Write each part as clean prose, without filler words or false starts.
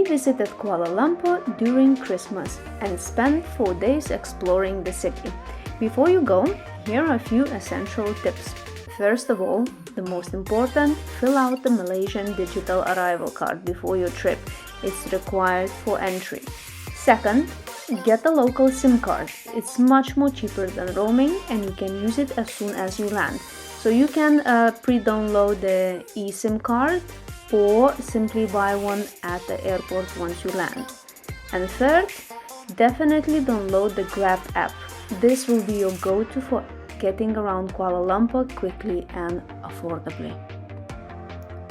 visited Kuala Lumpur during Christmas and spent 4 days exploring the city. Before you go, here are a few essential tips. First of all, the most important, fill out the Malaysian digital arrival card before your trip. It's required for entry. Second, get a local SIM card. It's much more cheaper than roaming and you can use it as soon as you land. So you can pre-download the eSIM card or simply buy one at the airport once you land. And third, definitely download the Grab app. This will be your go-to for getting around Kuala Lumpur quickly and affordably.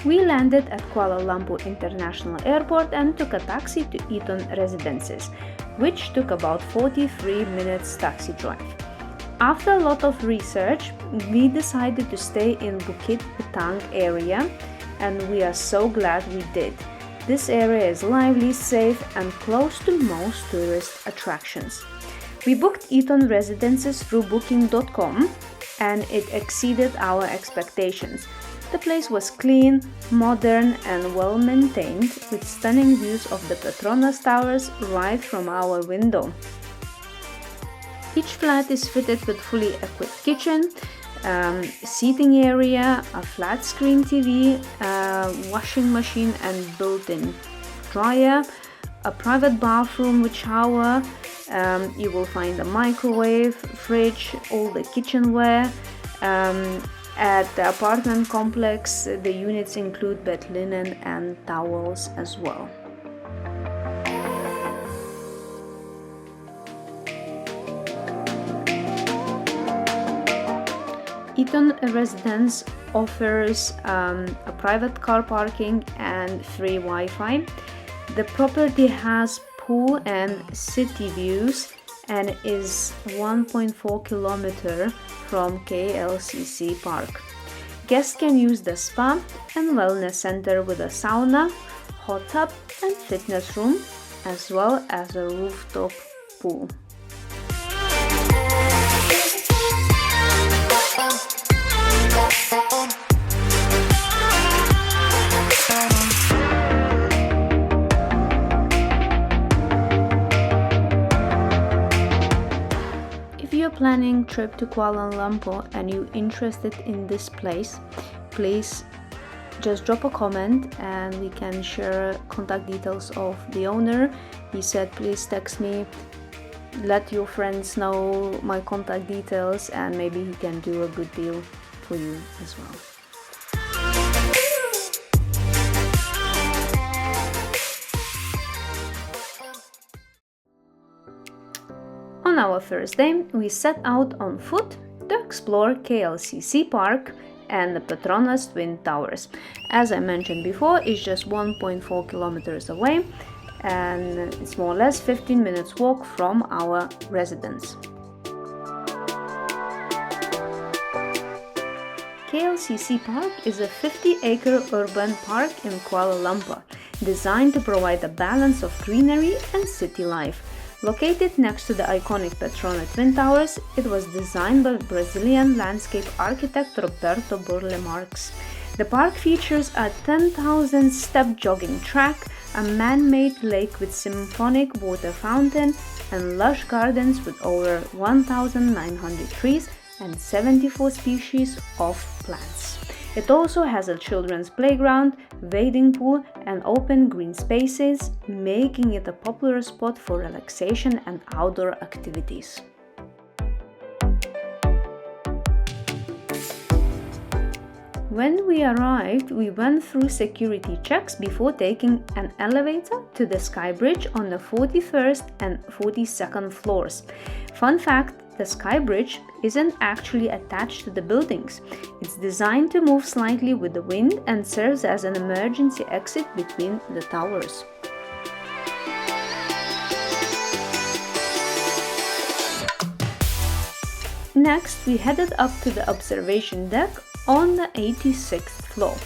We landed at Kuala Lumpur International Airport and took a taxi to Eaton Residences, which took about 43 minutes taxi drive. After a lot of research, we decided to stay in Bukit Bintang area, and we are so glad we did. This area is lively, safe, and close to most tourist attractions. We booked Eaton Residences through booking.com and it exceeded our expectations. The place was clean, modern, and well maintained, with stunning views of the Petronas Towers right from our window. Each flat is fitted with fully equipped kitchen, seating area, a flat screen TV, washing machine and built-in dryer, a private bathroom with shower. You will find a microwave, fridge, all the kitchenware. At the apartment complex, the units include bed linen and towels as well. Eaton Residence offers a private car parking and free Wi-Fi. The property has pool and city views and is 1.4 kilometers from KLCC Park. Guests can use the spa and wellness center with a sauna, hot tub and fitness room, as well as a rooftop pool. If you're planning trip to Kuala Lumpur and you're interested in this place, please just drop a comment and we can share contact details of the owner. He said please text me, let your friends know my contact details, and maybe he can do a good deal for you as well. On our first day, we set out on foot to explore KLCC Park and the Petronas Twin Towers. As I mentioned before, it's just 1.4 kilometers away and it's more or less 15 minutes walk from our residence. KLCC Park is a 50-acre urban park in Kuala Lumpur, designed to provide a balance of greenery and city life. Located next to the iconic Petronas Twin Towers, it was designed by Brazilian landscape architect Roberto Burle Marx. The park features a 10,000-step jogging track, a man-made lake with symphonic water fountain, and lush gardens with over 1,900 trees and 74 species of plants. It also has a children's playground, wading pool, and open green spaces, making it a popular spot for relaxation and outdoor activities. When we arrived, we went through security checks before taking an elevator to the sky bridge on the 41st and 42nd floors. Fun fact, the sky bridge isn't actually attached to the buildings. It's designed to move slightly with the wind and serves as an emergency exit between the towers. Next, we headed up to the observation deck on the 86th floor,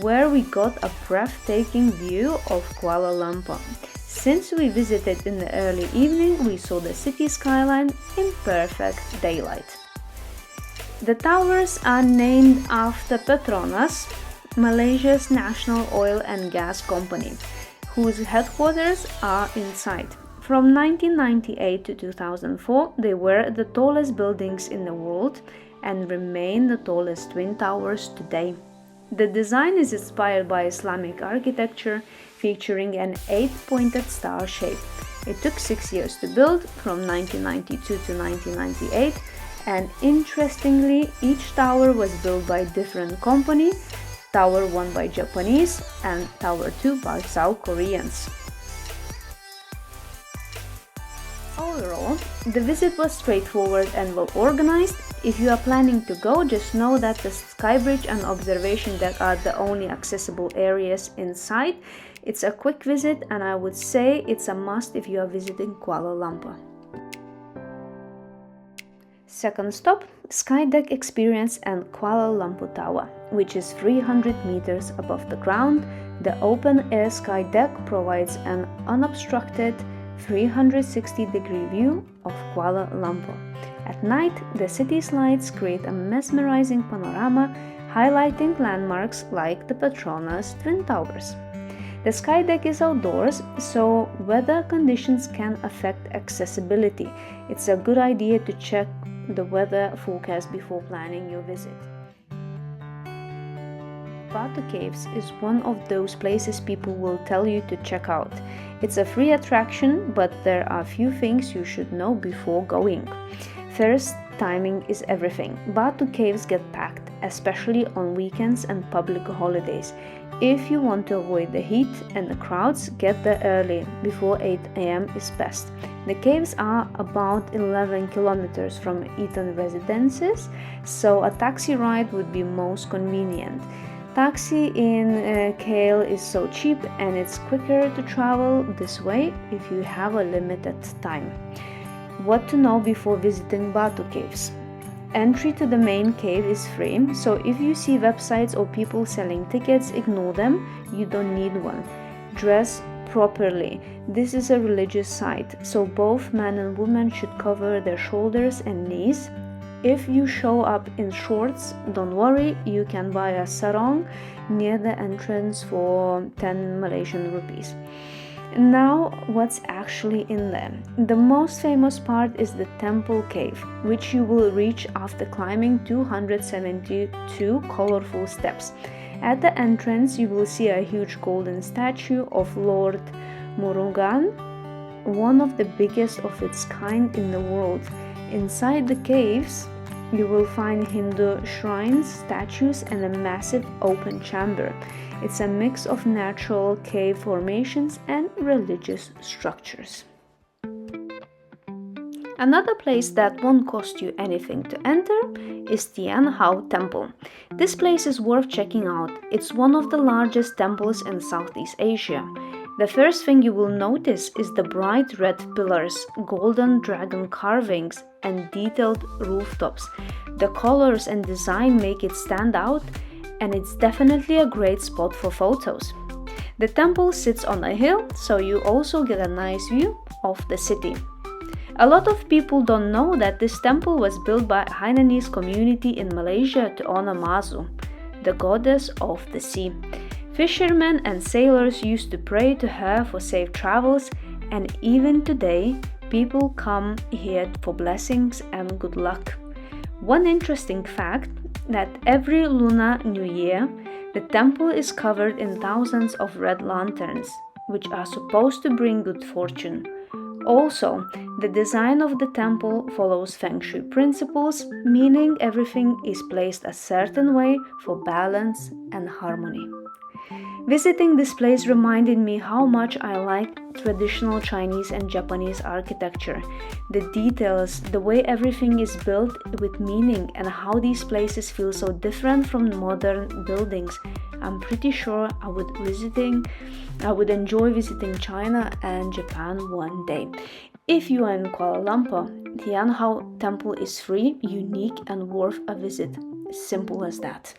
where we got a breathtaking view of Kuala Lumpur. Since we visited in the early evening, we saw the city skyline in perfect daylight. The towers are named after Petronas, Malaysia's national oil and gas company, whose headquarters are inside. From 1998 to 2004, they were the tallest buildings in the world and remain the tallest twin towers today. The design is inspired by Islamic architecture, featuring an 8-pointed star shape. It took 6 years to build, from 1992 to 1998, and interestingly, each tower was built by a different company, Tower 1 by Japanese and Tower 2 by South Koreans. Overall, the visit was straightforward and well organized. If you are planning to go, just know that the sky bridge and observation deck are the only accessible areas inside. It's a quick visit, and I would say it's a must if you are visiting Kuala Lumpur. Second stop, Sky Deck Experience and Kuala Lumpur Tower, which is 300 meters above the ground. The open-air Sky Deck provides an unobstructed 360-degree view of Kuala Lumpur. At night, the city's lights create a mesmerizing panorama, highlighting landmarks like the Petronas Twin Towers. The Sky Deck is outdoors, so weather conditions can affect accessibility. It's a good idea to check the weather forecast before planning your visit. Batu Caves is one of those places people will tell you to check out. It's a free attraction, but there are a few things you should know before going. First, timing is everything. Batu Caves get packed, especially on weekends and public holidays. If you want to avoid the heat and the crowds, get there early, before 8 a.m. is best. The caves are about 11 kilometers from Eaton Residences, so a taxi ride would be most convenient. Taxi in KL is so cheap, and it's quicker to travel this way if you have a limited time. What to know before visiting Batu Caves? Entry to the main cave is free, so if you see websites or people selling tickets, ignore them. You don't need one. Dress properly. This is a religious site, so both men and women should cover their shoulders and knees. If you show up in shorts, don't worry, you can buy a sarong near the entrance for 10 Malaysian rupees. Now, what's actually in there? The most famous part is the Temple Cave, which you will reach after climbing 272 colorful steps. At the entrance, you will see a huge golden statue of Lord Murugan, one of the biggest of its kind in the world. Inside the caves, you will find Hindu shrines, statues, and a massive open chamber. It's a mix of natural cave formations and religious structures. Another place that won't cost you anything to enter is Thean Hou Temple. This place is worth checking out. It's one of the largest temples in Southeast Asia. The first thing you will notice is the bright red pillars, golden dragon carvings, and detailed rooftops. The colors and design make it stand out, and it's definitely a great spot for photos. The temple sits on a hill, so you also get a nice view of the city. A lot of people don't know that this temple was built by a Hainanese community in Malaysia to honor Mazu, the goddess of the sea. Fishermen and sailors used to pray to her for safe travels, and even today, people come here for blessings and good luck. One interesting fact, that every Lunar New Year, the temple is covered in thousands of red lanterns, which are supposed to bring good fortune. Also, the design of the temple follows Feng Shui principles, meaning everything is placed a certain way for balance and harmony. Visiting this place reminded me how much I like traditional Chinese and Japanese architecture. The details, the way everything is built with meaning, and how these places feel so different from modern buildings. I'm pretty sure I would enjoy visiting China and Japan one day. If you are in Kuala Lumpur, Thean Hou Temple is free, unique, and worth a visit. Simple as that.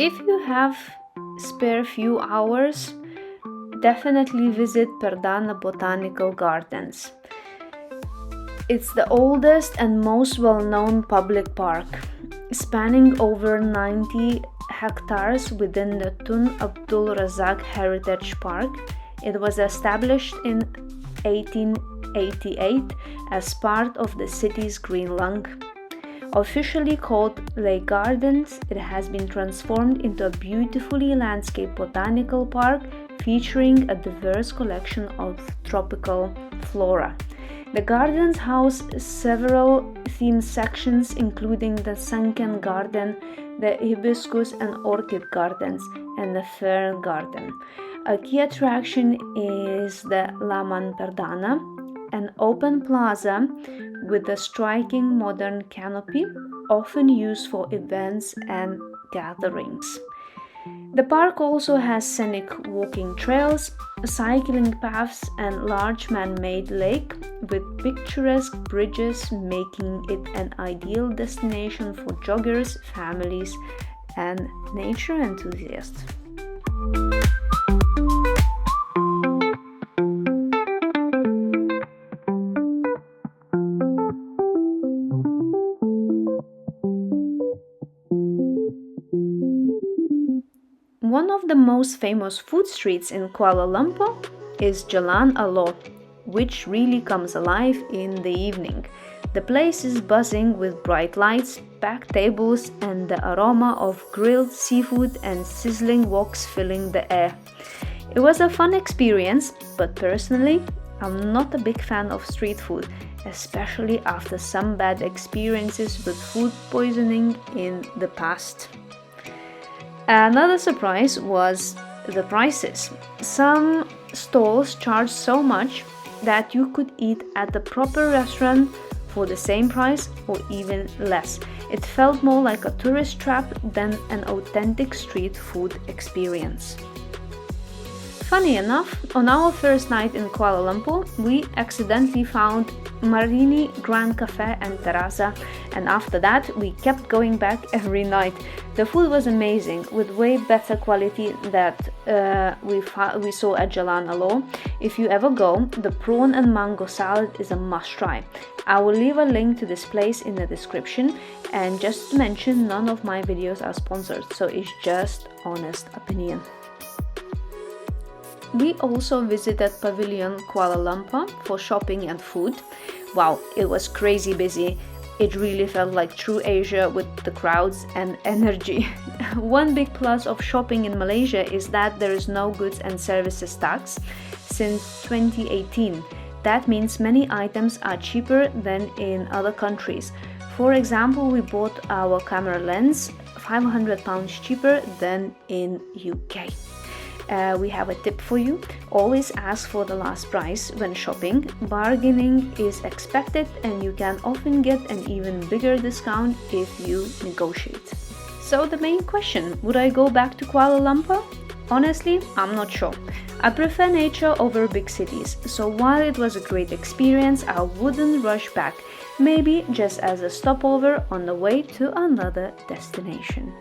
If you have spare few hours, definitely visit Perdana Botanical Gardens. It's the oldest and most well-known public park, spanning over 90 hectares within the Tun Abdul Razak Heritage Park. It was established in 1888 as part of the city's Green Lung. Officially called Lake Gardens, it has been transformed into a beautifully landscaped botanical park featuring a diverse collection of tropical flora. The gardens house several themed sections, including the Sunken Garden, the Hibiscus and Orchid Gardens, and the Fern Garden. A key attraction is the Laman Perdana, an open plaza with a striking modern canopy, often used for events and gatherings. The park also has scenic walking trails, cycling paths, and large man-made lake with picturesque bridges, making it an ideal destination for joggers, families, and nature enthusiasts. One of the most famous food streets in Kuala Lumpur is Jalan Alor, which really comes alive in the evening. The place is buzzing with bright lights, packed tables, and the aroma of grilled seafood and sizzling woks filling the air. It was a fun experience, but personally, I'm not a big fan of street food, especially after some bad experiences with food poisoning in the past. Another surprise was the prices. Some stalls charged so much that you could eat at the proper restaurant for the same price or even less. It felt more like a tourist trap than an authentic street food experience. Funny enough, on our first night in Kuala Lumpur, we accidentally found Marini Grand Caffè Terrazza, and after that we kept going back every night. The food was amazing, with way better quality that we saw at Jalan Alor. If you ever go, the prawn and mango salad is a must try. I will leave a link to this place in the description, and just to mention, none of my videos are sponsored, so it's just honest opinion. We also visited Pavilion Kuala Lumpur for shopping and food. Wow, it was crazy busy. It really felt like true Asia with the crowds and energy. One big plus of shopping in Malaysia is that there is no goods and services tax since 2018. That means many items are cheaper than in other countries. For example, we bought our camera lens £500 cheaper than in UK. We have a tip for you. Always ask for the last price when shopping. Bargaining is expected, and you can often get an even bigger discount if you negotiate. So the main question, would I go back to Kuala Lumpur? Honestly, I'm not sure. I prefer nature over big cities, so while it was a great experience, I wouldn't rush back. Maybe just as a stopover on the way to another destination.